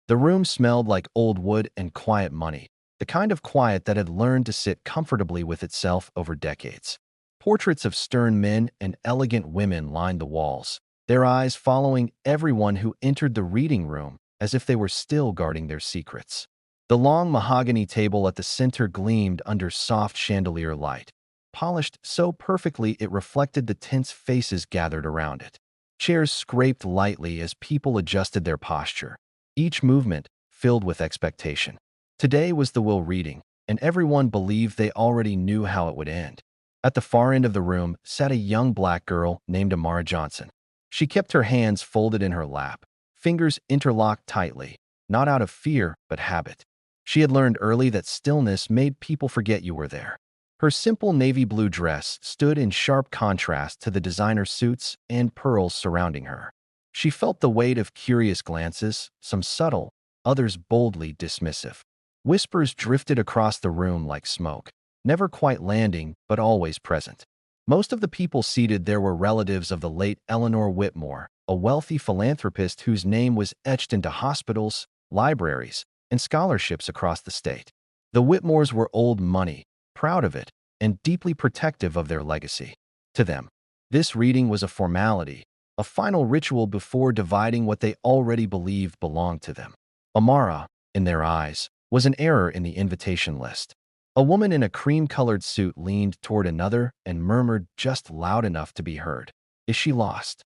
The room smelled like old wood and quiet money, the kind of quiet that had learned to sit comfortably with itself over decades. Portraits of stern men and elegant women lined the walls, their eyes following everyone who entered the reading room as if they were still guarding their secrets. The long mahogany table at the center gleamed under soft chandelier light, polished so perfectly it reflected the tense faces gathered around it. Chairs scraped lightly as people adjusted their posture, each movement filled with expectation. Today was the will reading, and everyone believed they already knew how it would end. At the far end of the room sat a young black girl named Amara Johnson. She kept her hands folded in her lap, fingers interlocked tightly, not out of fear but habit. She had learned early that stillness made people forget you were there. Her simple navy blue dress stood in sharp contrast to the designer suits and pearls surrounding her. She felt the weight of curious glances, some subtle, others boldly dismissive. Whispers drifted across the room like smoke, never quite landing but always present. Most of the people seated there were relatives of the late Eleanor Whitmore, a wealthy philanthropist whose name was etched into hospitals, libraries, and scholarships across the state. The Whitmores were old money, proud of it, and deeply protective of their legacy. To them, this reading was a formality, a final ritual before dividing what they already believed belonged to them. Amara, in their eyes, was an error in the invitation list. A woman in a cream-colored suit leaned toward another and murmured just loud enough to be heard, "Is she lost?"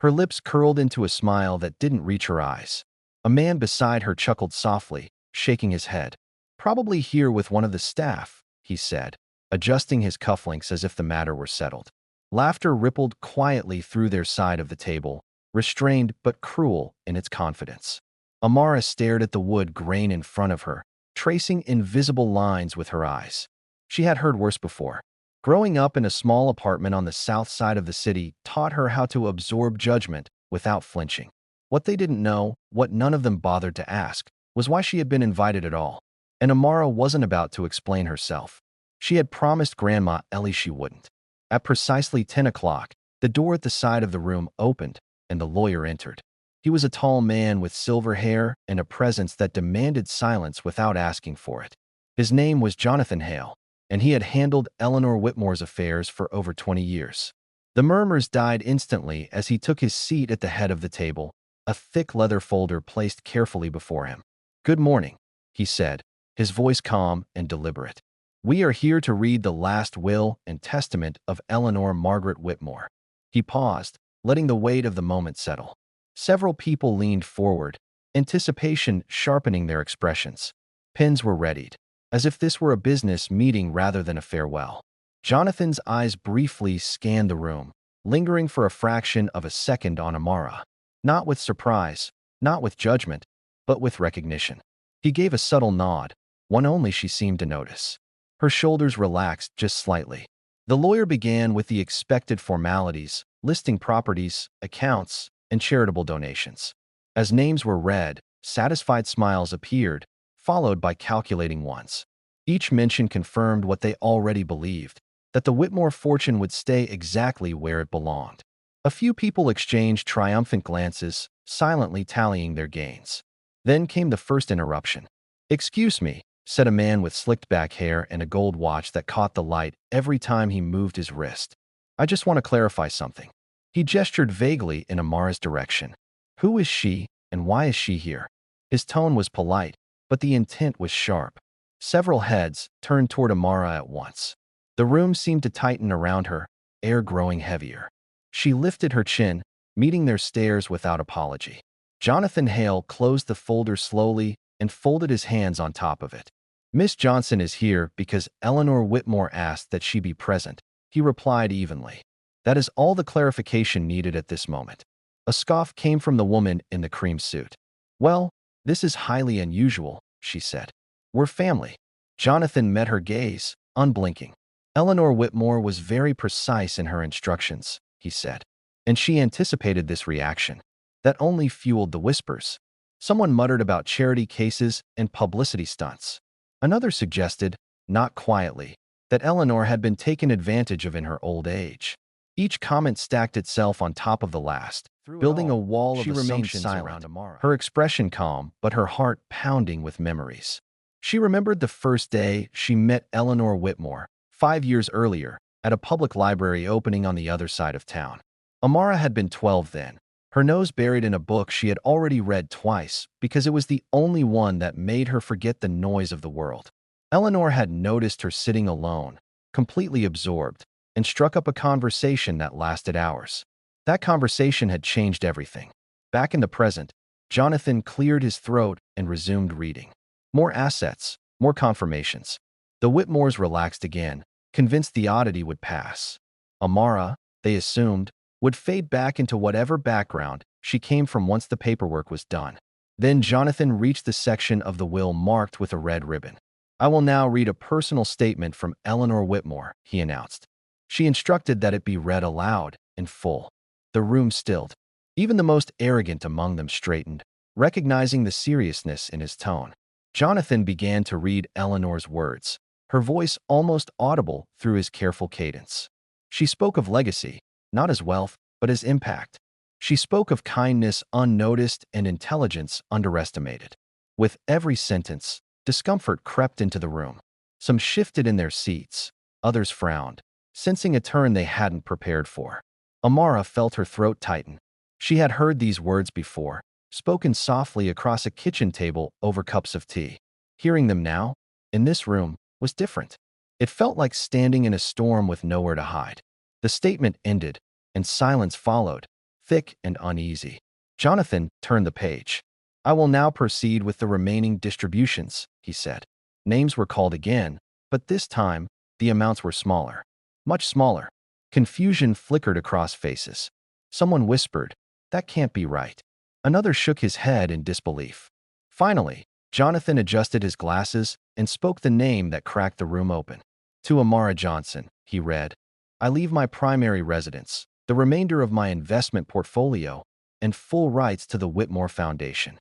Her lips curled into a smile that didn't reach her eyes. A man beside her chuckled softly, shaking his head. "Probably here with one of the staff," he said, adjusting his cufflinks as if the matter were settled. Laughter rippled quietly through their side of the table, restrained but cruel in its confidence. Amara stared at the wood grain in front of her, tracing invisible lines with her eyes. She had heard worse before. Growing up in a small apartment on the south side of the city taught her how to absorb judgment without flinching. What they didn't know, what none of them bothered to ask, was why she had been invited at all. And Amara wasn't about to explain herself. She had promised Grandma Ellie she wouldn't. At precisely 10 o'clock, the door at the side of the room opened, and the lawyer entered. He was a tall man with silver hair and a presence that demanded silence without asking for it. His name was Jonathan Hale, and he had handled Eleanor Whitmore's affairs for over 20 years. The murmurs died instantly as he took his seat at the head of the table, a thick leather folder placed carefully before him. "Good morning," he said, his voice calm and deliberate. "We are here to read the last will and testament of Eleanor Margaret Whitmore." He paused, letting the weight of the moment settle. Several people leaned forward, anticipation sharpening their expressions. Pens were readied, as if this were a business meeting rather than a farewell. Jonathan's eyes briefly scanned the room, lingering for a fraction of a second on Amara. Not with surprise, not with judgment, but with recognition. He gave a subtle nod, one only she seemed to notice. Her shoulders relaxed just slightly. The lawyer began with the expected formalities, listing properties, accounts, and charitable donations. As names were read, satisfied smiles appeared, followed by calculating ones. Each mention confirmed what they already believed, that the Whitmore fortune would stay exactly where it belonged. A few people exchanged triumphant glances, silently tallying their gains. Then came the first interruption. "Excuse me," said a man with slicked-back hair and a gold watch that caught the light every time he moved his wrist. "I just want to clarify something." He gestured vaguely in Amara's direction. "Who is she, and why is she here?" His tone was polite, but the intent was sharp. Several heads turned toward Amara at once. The room seemed to tighten around her, air growing heavier. She lifted her chin, meeting their stares without apology. Jonathan Hale closed the folder slowly and folded his hands on top of it. "Miss Johnson is here because Eleanor Whitmore asked that she be present," he replied evenly. "That is all the clarification needed at this moment." A scoff came from the woman in the cream suit. "Well, this is highly unusual," she said. "We're family." Jonathan met her gaze, unblinking. "Eleanor Whitmore was very precise in her instructions," he said. And she anticipated this reaction. That only fueled the whispers. Someone muttered about charity cases and publicity stunts. Another suggested, not quietly, that Eleanor had been taken advantage of in her old age. Each comment stacked itself on top of the last, building a wall of assumptions around Amara. Her expression calm, but her heart pounding with memories. She remembered the first day she met Eleanor Whitmore, 5 years earlier, at a public library opening on the other side of town. Amara had been 12 then, her nose buried in a book she had already read twice because it was the only one that made her forget the noise of the world. Eleanor had noticed her sitting alone, completely absorbed, and struck up a conversation that lasted hours. That conversation had changed everything. Back in the present, Jonathan cleared his throat and resumed reading. More assets, more confirmations. The Whitmores relaxed again, convinced the oddity would pass. Amara, they assumed, would fade back into whatever background she came from once the paperwork was done. Then Jonathan reached the section of the will marked with a red ribbon. "I will now read a personal statement from Eleanor Whitmore," he announced. She instructed that it be read aloud, in full. The room stilled. Even the most arrogant among them straightened, recognizing the seriousness in his tone. Jonathan began to read Eleanor's words, her voice almost audible through his careful cadence. She spoke of legacy, not as wealth, but as impact. She spoke of kindness unnoticed and intelligence underestimated. With every sentence, discomfort crept into the room. Some shifted in their seats, others frowned, sensing a turn they hadn't prepared for. Amara felt her throat tighten. She had heard these words before, spoken softly across a kitchen table over cups of tea. Hearing them now, in this room, was different. It felt like standing in a storm with nowhere to hide. The statement ended, and silence followed, thick and uneasy. Jonathan turned the page. "I will now proceed with the remaining distributions," he said. Names were called again, but this time, the amounts were smaller. Much smaller. Confusion flickered across faces. Someone whispered, "That can't be right." Another shook his head in disbelief. Finally, Jonathan adjusted his glasses and spoke the name that cracked the room open. "To Amara Johnson," he read, "I leave my primary residence, the remainder of my investment portfolio, and full rights to the Whitmore Foundation."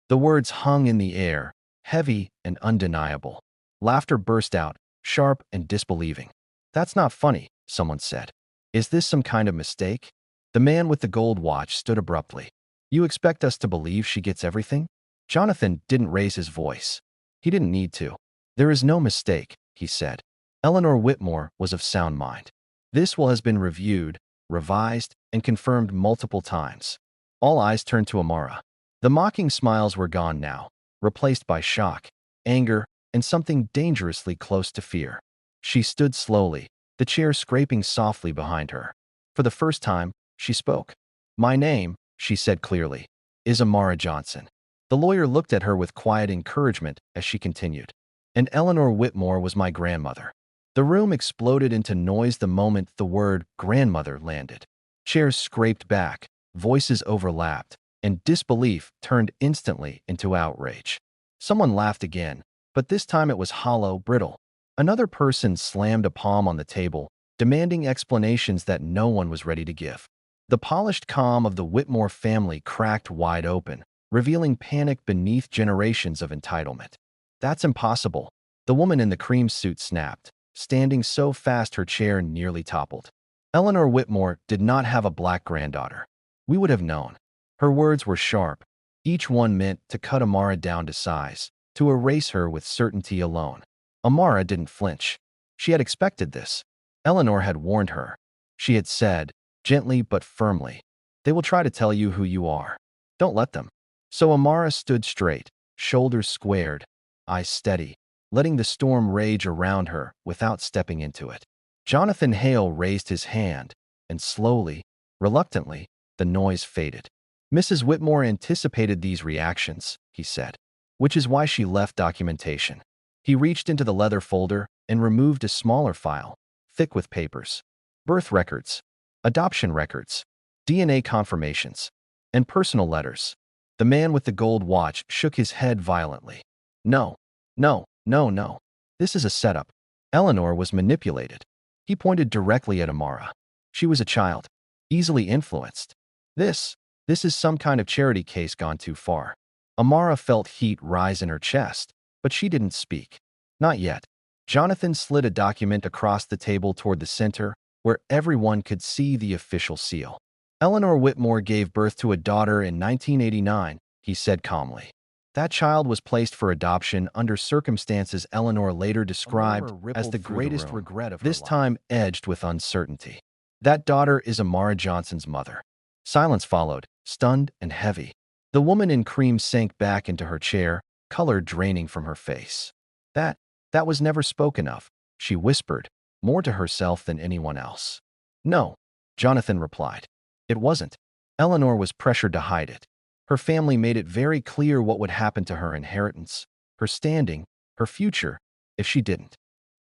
The words hung in the air, heavy and undeniable. Laughter burst out, sharp and disbelieving. "That's not funny," someone said. "Is this some kind of mistake?" The man with the gold watch stood abruptly. "You expect us to believe she gets everything?" Jonathan didn't raise his voice. He didn't need to. "There is no mistake," he said. "Eleanor Whitmore was of sound mind. This will has been reviewed, revised, and confirmed multiple times." All eyes turned to Amara. The mocking smiles were gone now, replaced by shock, anger, and something dangerously close to fear. She stood slowly, the chair scraping softly behind her. For the first time, she spoke. "My name," she said clearly, "is Amara Johnson." The lawyer looked at her with quiet encouragement as she continued. "And Eleanor Whitmore was my grandmother." The room exploded into noise the moment the word grandmother landed. Chairs scraped back, voices overlapped, and disbelief turned instantly into outrage. Someone laughed again, but this time it was hollow, brittle. Another person slammed a palm on the table, demanding explanations that no one was ready to give. The polished calm of the Whitmore family cracked wide open, revealing panic beneath generations of entitlement. "That's impossible," the woman in the cream suit snapped, standing so fast her chair nearly toppled. "Eleanor Whitmore did not have a black granddaughter. We would have known." Her words were sharp, each one meant to cut Amara down to size, to erase her with certainty alone. Amara didn't flinch. She had expected this. Eleanor had warned her. She had said, gently but firmly, "They will try to tell you who you are. Don't let them." So Amara stood straight, shoulders squared, eyes steady, letting the storm rage around her without stepping into it. Jonathan Hale raised his hand, and slowly, reluctantly, the noise faded. "Mrs. Whitmore anticipated these reactions," he said, "which is why she left documentation." He reached into the leather folder and removed a smaller file, thick with papers. Birth records, adoption records, DNA confirmations, and personal letters. The man with the gold watch shook his head violently. "No, no, no, no. This is a setup. Eleanor was manipulated." He pointed directly at Amara. "She was a child, easily influenced. This is some kind of charity case gone too far." Amara felt heat rise in her chest, but she didn't speak. Not yet. Jonathan slid a document across the table toward the center, where everyone could see the official seal. Eleanor Whitmore gave birth to a daughter in 1989, he said calmly. That child was placed for adoption under circumstances Eleanor later described as the greatest regret of her life. This time edged with uncertainty. That daughter is Amara Johnson's mother. Silence followed, stunned and heavy. The woman in cream sank back into her chair, color draining from her face. That was never spoken of, she whispered, more to herself than anyone else. No, Jonathan replied. It wasn't. Eleanor was pressured to hide it. Her family made it very clear what would happen to her inheritance, her standing, her future, if she didn't.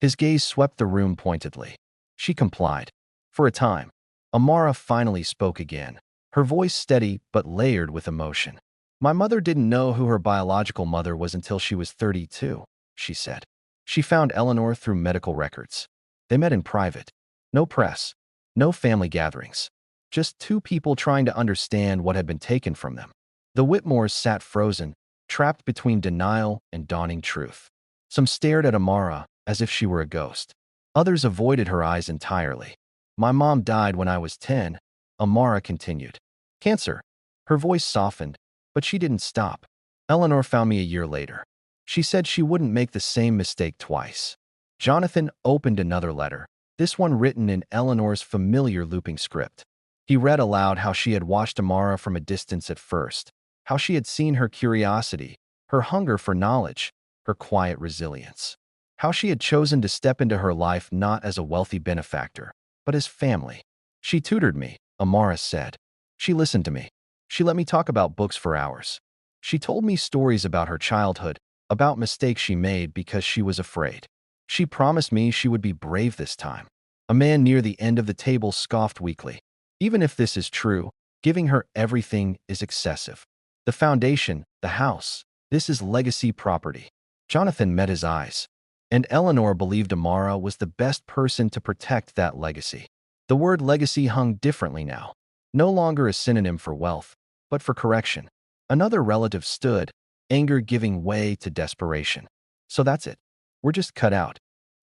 His gaze swept the room pointedly. She complied. For a time, Amara finally spoke again, her voice steady but layered with emotion. My mother didn't know who her biological mother was until she was 32, she said. She found Eleanor through medical records. They met in private. No press, no family gatherings. Just two people trying to understand what had been taken from them. The Whitmores sat frozen, trapped between denial and dawning truth. Some stared at Amara as if she were a ghost. Others avoided her eyes entirely. My mom died when I was 10, Amara continued. Cancer. Her voice softened, but she didn't stop. Eleanor found me a year later. She said she wouldn't make the same mistake twice. Jonathan opened another letter, this one written in Eleanor's familiar looping script. He read aloud how she had watched Amara from a distance at first, how she had seen her curiosity, her hunger for knowledge, her quiet resilience. How she had chosen to step into her life not as a wealthy benefactor, but as family. She tutored me, Amara said. She listened to me. She let me talk about books for hours. She told me stories about her childhood, about mistakes she made because she was afraid. She promised me she would be brave this time. A man near the end of the table scoffed weakly. Even if this is true, giving her everything is excessive. The foundation, the house, this is legacy property. Jonathan met his eyes. And Eleanor believed Amara was the best person to protect that legacy. The word legacy hung differently now. No longer a synonym for wealth, but for correction. Another relative stood, anger giving way to desperation. So that's it. We're just cut out.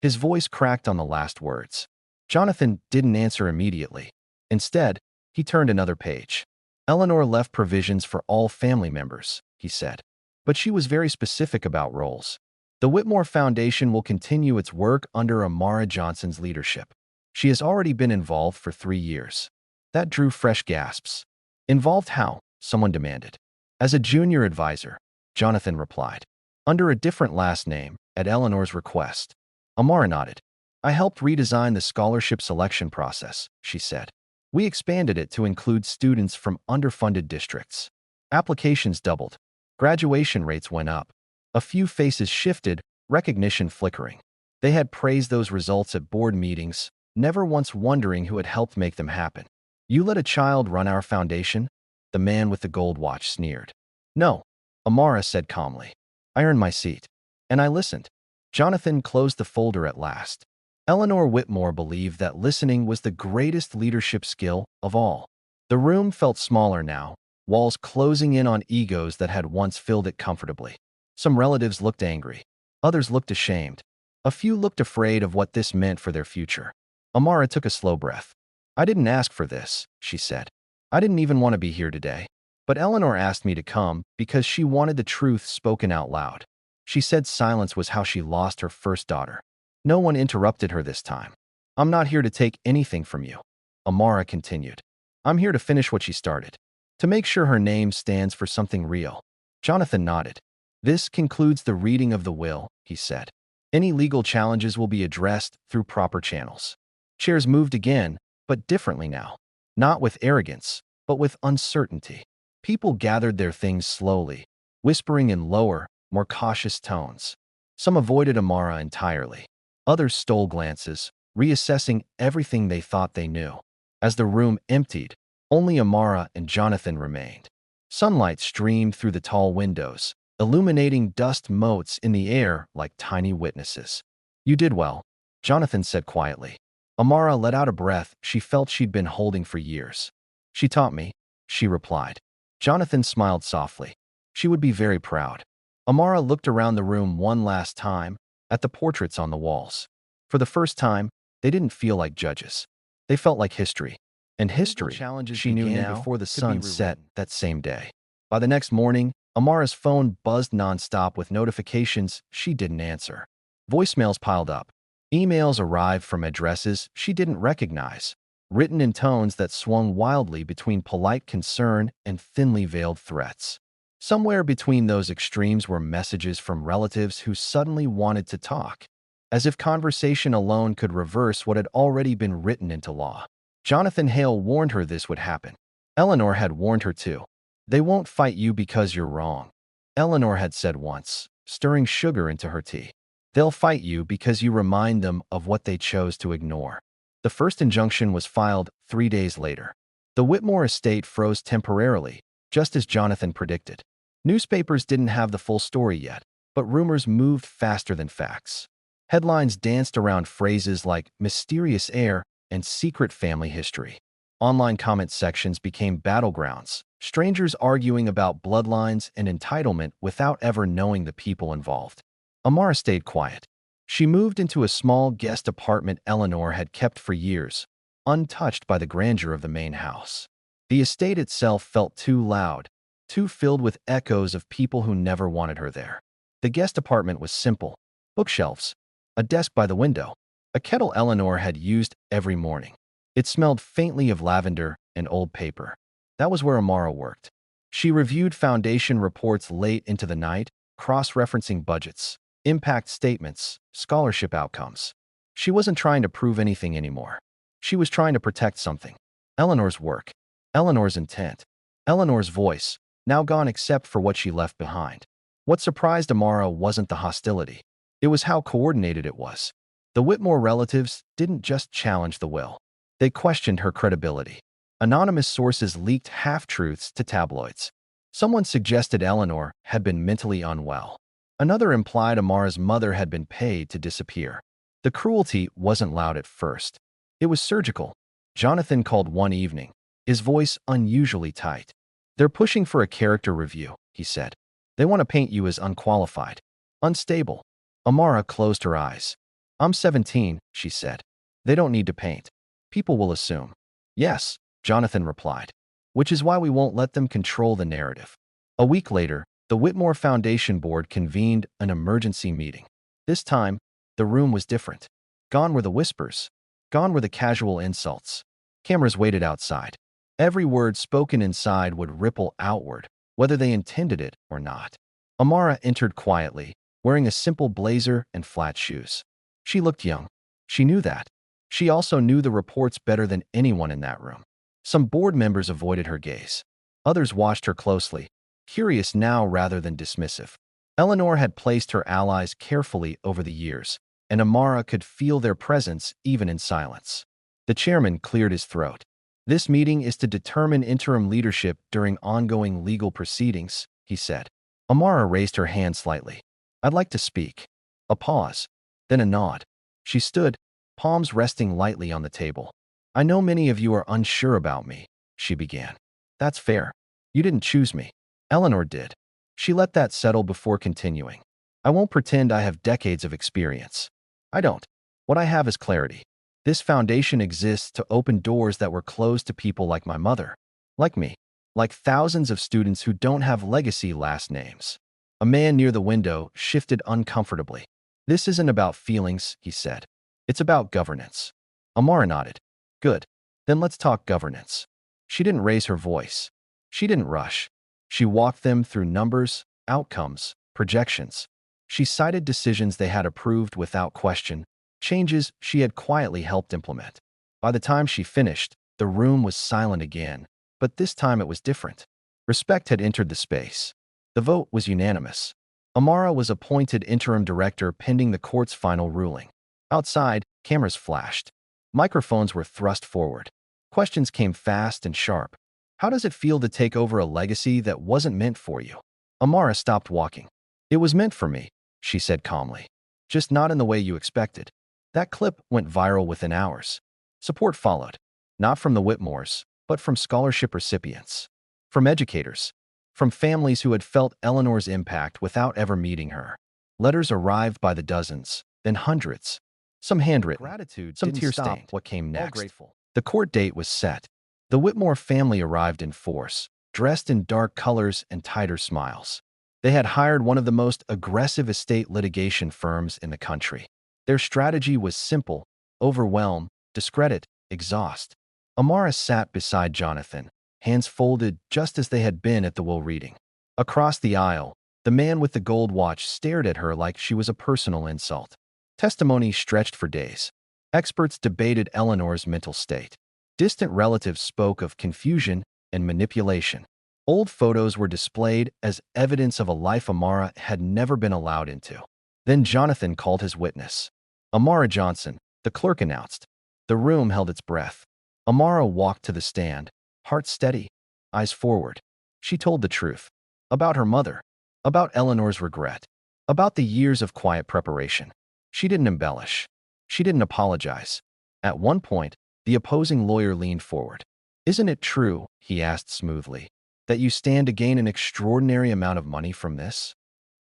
His voice cracked on the last words. Jonathan didn't answer immediately. Instead, he turned another page. Eleanor left provisions for all family members, he said. But she was very specific about roles. The Whitmore Foundation will continue its work under Amara Johnson's leadership. She has already been involved for 3 years. That drew fresh gasps. Involved how? Someone demanded. As a junior advisor, Jonathan replied. Under a different last name, at Eleanor's request. Amara nodded. I helped redesign the scholarship selection process, she said. We expanded it to include students from underfunded districts. Applications doubled. Graduation rates went up. A few faces shifted, recognition flickering. They had praised those results at board meetings, never once wondering who had helped make them happen. You let a child run our foundation? The man with the gold watch sneered. No, Amara said calmly. I earned my seat. And I listened. Jonathan closed the folder at last. Eleanor Whitmore believed that listening was the greatest leadership skill of all. The room felt smaller now, walls closing in on egos that had once filled it comfortably. Some relatives looked angry. Others looked ashamed. A few looked afraid of what this meant for their future. Amara took a slow breath. I didn't ask for this, she said. I didn't even want to be here today. But Eleanor asked me to come because she wanted the truth spoken out loud. She said silence was how she lost her first daughter. No one interrupted her this time. I'm not here to take anything from you, Amara continued. I'm here to finish what she started. To make sure her name stands for something real. Jonathan nodded. This concludes the reading of the will, he said. Any legal challenges will be addressed through proper channels. Chairs moved again, but differently now. Not with arrogance, but with uncertainty. People gathered their things slowly, whispering in lower, more cautious tones. Some avoided Amara entirely. Others stole glances, reassessing everything they thought they knew. As the room emptied, only Amara and Jonathan remained. Sunlight streamed through the tall windows, illuminating dust motes in the air like tiny witnesses. You did well, Jonathan said quietly. Amara let out a breath she felt she'd been holding for years. She taught me, she replied. Jonathan smiled softly. She would be very proud. Amara looked around the room one last time, at the portraits on the walls. For the first time, they didn't feel like judges. They felt like history. And history, she knew now, before the sun set that same day. By the next morning, Amara's phone buzzed nonstop with notifications she didn't answer. Voicemails piled up. Emails arrived from addresses she didn't recognize, written in tones that swung wildly between polite concern and thinly veiled threats. Somewhere between those extremes were messages from relatives who suddenly wanted to talk, as if conversation alone could reverse what had already been written into law. Jonathan Hale warned her this would happen. Eleanor had warned her too. They won't fight you because you're wrong, Eleanor had said once, stirring sugar into her tea. They'll fight you because you remind them of what they chose to ignore. The first injunction was filed 3 days later. The Whitmore estate froze temporarily, just as Jonathan predicted. Newspapers didn't have the full story yet, but rumors moved faster than facts. Headlines danced around phrases like mysterious heir and secret family history. Online comment sections became battlegrounds, strangers arguing about bloodlines and entitlement without ever knowing the people involved. Amara stayed quiet. She moved into a small guest apartment Eleanor had kept for years, untouched by the grandeur of the main house. The estate itself felt too loud, too filled with echoes of people who never wanted her there. The guest apartment was simple: bookshelves, a desk by the window, a kettle Eleanor had used every morning. It smelled faintly of lavender and old paper. That was where Amara worked. She reviewed foundation reports late into the night, cross-referencing budgets, impact statements, scholarship outcomes. She wasn't trying to prove anything anymore. She was trying to protect something. Eleanor's work, Eleanor's intent, Eleanor's voice, now gone except for what she left behind. What surprised Amara wasn't the hostility. It was how coordinated it was. The Whitmore relatives didn't just challenge the will. They questioned her credibility. Anonymous sources leaked half-truths to tabloids. Someone suggested Eleanor had been mentally unwell. Another implied Amara's mother had been paid to disappear. The cruelty wasn't loud at first. It was surgical. Jonathan called one evening, his voice unusually tight. "They're pushing for a character review," he said. "They want to paint you as unqualified, unstable." Amara closed her eyes. "I'm 17, she said. "They don't need to paint. People will assume." "Yes," Jonathan replied, "which is why we won't let them control the narrative." A week later, the Whitmore Foundation Board convened an emergency meeting. This time, the room was different. Gone were the whispers. Gone were the casual insults. Cameras waited outside. Every word spoken inside would ripple outward, whether they intended it or not. Amara entered quietly, wearing a simple blazer and flat shoes. She looked young. She knew that. She also knew the reports better than anyone in that room. Some board members avoided her gaze. Others watched her closely, curious now rather than dismissive. Eleanor had placed her allies carefully over the years, and Amara could feel their presence even in silence. The chairman cleared his throat. "This meeting is to determine interim leadership during ongoing legal proceedings," he said. Amara raised her hand slightly. "I'd like to speak." A pause, then a nod. She stood, palms resting lightly on the table. "I know many of you are unsure about me," she began. "That's fair. You didn't choose me. Eleanor did." She let that settle before continuing. "I won't pretend I have decades of experience. I don't. What I have is clarity. This foundation exists to open doors that were closed to people like my mother, like me, like thousands of students who don't have legacy last names." A man near the window shifted uncomfortably. "This isn't about feelings," he said. "It's about governance." Amara nodded. "Good. Then let's talk governance." She didn't raise her voice. She didn't rush. She walked them through numbers, outcomes, projections. She cited decisions they had approved without question, changes she had quietly helped implement. By the time she finished, the room was silent again, but this time it was different. Respect had entered the space. The vote was unanimous. Amara was appointed interim director pending the court's final ruling. Outside, cameras flashed. Microphones were thrust forward. Questions came fast and sharp. "How does it feel to take over a legacy that wasn't meant for you?" Amara stopped walking. "It was meant for me," she said calmly. "Just not in the way you expected." That clip went viral within hours. Support followed, not from the Whitmores, but from scholarship recipients, from educators, from families who had felt Eleanor's impact without ever meeting her. Letters arrived by the dozens, then hundreds. Some handwritten, some tear-stained. What came next? The court date was set. The Whitmore family arrived in force, dressed in dark colors and tighter smiles. They had hired one of the most aggressive estate litigation firms in the country. Their strategy was simple: overwhelm, discredit, exhaust. Amara sat beside Jonathan, hands folded just as they had been at the will reading. Across the aisle, the man with the gold watch stared at her like she was a personal insult. Testimony stretched for days. Experts debated Eleanor's mental state. Distant relatives spoke of confusion and manipulation. Old photos were displayed as evidence of a life Amara had never been allowed into. Then Jonathan called his witness. Amara Johnson, the clerk announced. The room held its breath. Amara walked to the stand, heart steady, eyes forward. She told the truth. About her mother. About Eleanor's regret. About the years of quiet preparation. She didn't embellish. She didn't apologize. At one point, the opposing lawyer leaned forward. "Isn't it true," he asked smoothly, "that you stand to gain an extraordinary amount of money from this?"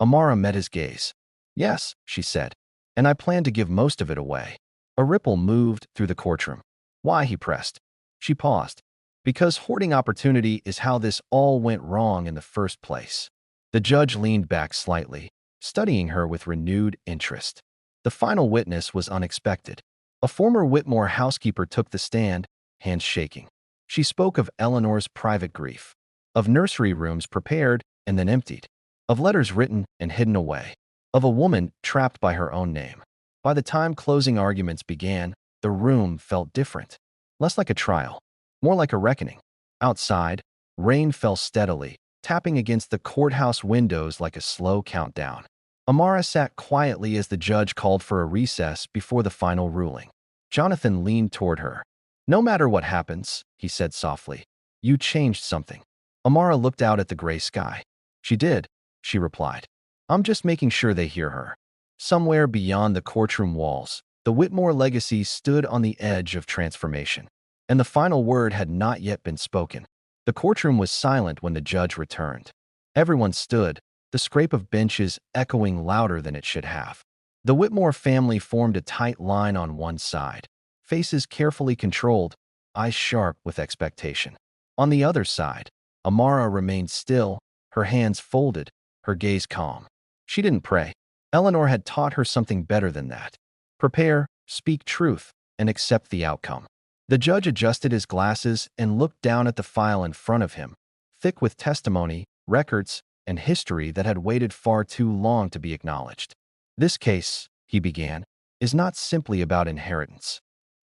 Amara met his gaze. "Yes," she said, "and I plan to give most of it away." A ripple moved through the courtroom. "Why?" he pressed. She paused. "Because hoarding opportunity is how this all went wrong in the first place." The judge leaned back slightly, studying her with renewed interest. The final witness was unexpected. A former Whitmore housekeeper took the stand, hands shaking. She spoke of Eleanor's private grief, of nursery rooms prepared and then emptied, of letters written and hidden away, of a woman trapped by her own name. By the time closing arguments began, the room felt different. Less like a trial, more like a reckoning. Outside, rain fell steadily, tapping against the courthouse windows like a slow countdown. Amara sat quietly as the judge called for a recess before the final ruling. Jonathan leaned toward her. "No matter what happens," he said softly, "you changed something." Amara looked out at the gray sky. "She did," she replied. "I'm just making sure they hear her." Somewhere beyond the courtroom walls, the Whitmore legacy stood on the edge of transformation, and the final word had not yet been spoken. The courtroom was silent when the judge returned. Everyone stood, the scrape of benches echoing louder than it should have. The Whitmore family formed a tight line on one side, faces carefully controlled, eyes sharp with expectation. On the other side, Amara remained still, her hands folded, her gaze calm. She didn't pray. Eleanor had taught her something better than that. Prepare, speak truth, and accept the outcome. The judge adjusted his glasses and looked down at the file in front of him, thick with testimony, records, and history that had waited far too long to be acknowledged. "This case," he began, "is not simply about inheritance."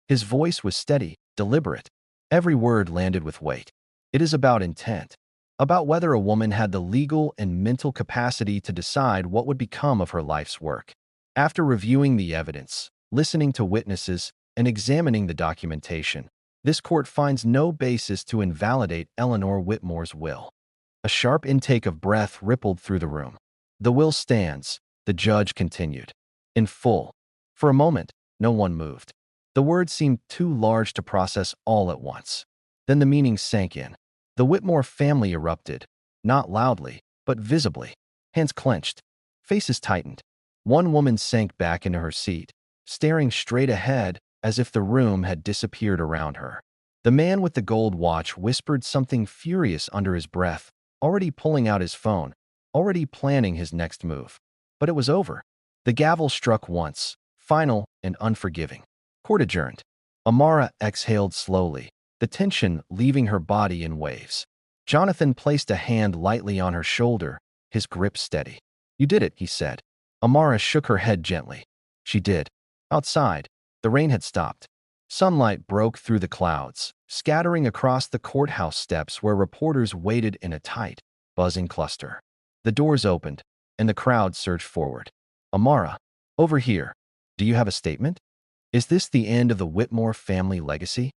His voice was steady, deliberate. Every word landed with weight. "It is about intent, about whether a woman had the legal and mental capacity to decide what would become of her life's work. After reviewing the evidence, listening to witnesses, and examining the documentation, this court finds no basis to invalidate Eleanor Whitmore's will." A sharp intake of breath rippled through the room. "The will stands," the judge continued, "in full." For a moment, no one moved. The words seemed too large to process all at once. Then the meaning sank in. The Whitmore family erupted, not loudly, but visibly. Hands clenched, faces tightened. One woman sank back into her seat, staring straight ahead as if the room had disappeared around her. The man with the gold watch whispered something furious under his breath, already pulling out his phone, already planning his next move. But it was over. The gavel struck once, final and unforgiving. Court adjourned. Amara exhaled slowly, the tension leaving her body in waves. Jonathan placed a hand lightly on her shoulder, his grip steady. "You did it," he said. Amara shook her head gently. She did. Outside, the rain had stopped. Sunlight broke through the clouds, scattering across the courthouse steps where reporters waited in a tight, buzzing cluster. The doors opened, and the crowd surged forward. "Amara, over here. Do you have a statement? Is this the end of the Whitmore family legacy?"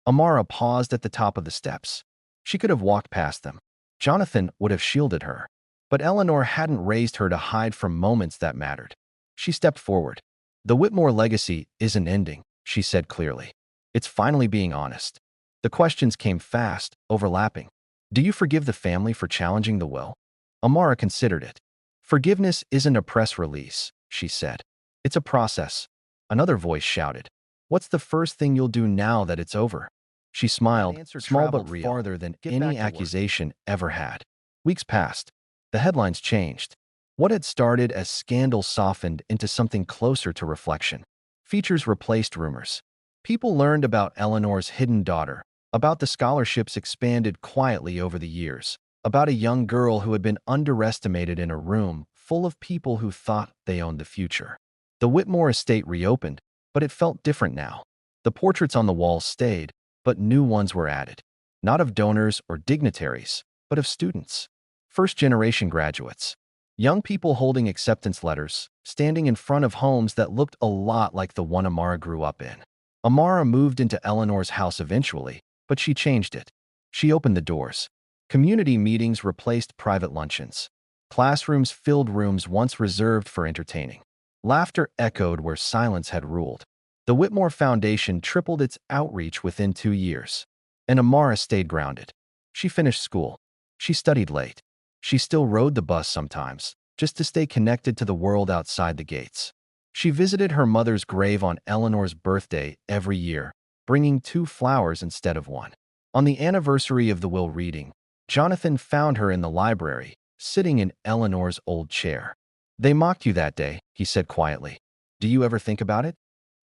Amara paused at the top of the steps. She could have walked past them. Jonathan would have shielded her. But Eleanor hadn't raised her to hide from moments that mattered. She stepped forward. "The Whitmore legacy isn't ending," she said clearly. "It's finally being honest." The questions came fast, overlapping. "Do you forgive the family for challenging the will?" Amara considered it. "Forgiveness isn't a press release," she said. "It's a process." Another voice shouted. "What's the first thing you'll do now that it's over?" She smiled, answer small but traveled real, farther than get any back to work. accusation Ever had. Weeks passed. The headlines changed. What had started as scandal softened into something closer to reflection. Features replaced rumors. People learned about Eleanor's hidden daughter, about the scholarships expanded quietly over the years, about a young girl who had been underestimated in a room full of people who thought they owned the future. The Whitmore estate reopened, but it felt different now. The portraits on the walls stayed, but new ones were added. Not of donors or dignitaries, but of students. First-generation graduates. Young people holding acceptance letters, standing in front of homes that looked a lot like the one Amara grew up in. Amara moved into Eleanor's house eventually, but she changed it. She opened the doors. Community meetings replaced private luncheons. Classrooms filled rooms once reserved for entertaining. Laughter echoed where silence had ruled. The Whitmore Foundation tripled its outreach within 2 years. And Amara stayed grounded. She finished school. She studied late. She still rode the bus sometimes, just to stay connected to the world outside the gates. She visited her mother's grave on Eleanor's birthday every year, bringing 2 flowers instead of 1. On the anniversary of the will reading, Jonathan found her in the library, sitting in Eleanor's old chair. "They mocked you that day," he said quietly. "Do you ever think about it?"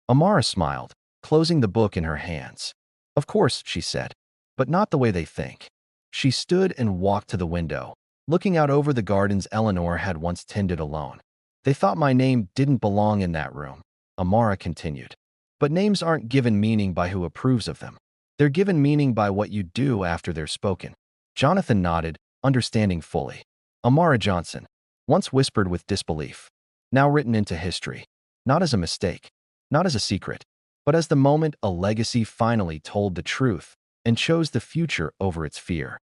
Amara smiled, closing the book in her hands. "Of course," she said, "but not the way they think." She stood and walked to the window, looking out over the gardens Eleanor had once tended alone. "They thought my name didn't belong in that room," Amara continued. "But names aren't given meaning by who approves of them. They're given meaning by what you do after they're spoken." Jonathan nodded, understanding fully. Amara Johnson, once whispered with disbelief, now written into history, not as a mistake, not as a secret, but as the moment a legacy finally told the truth and chose the future over its fear.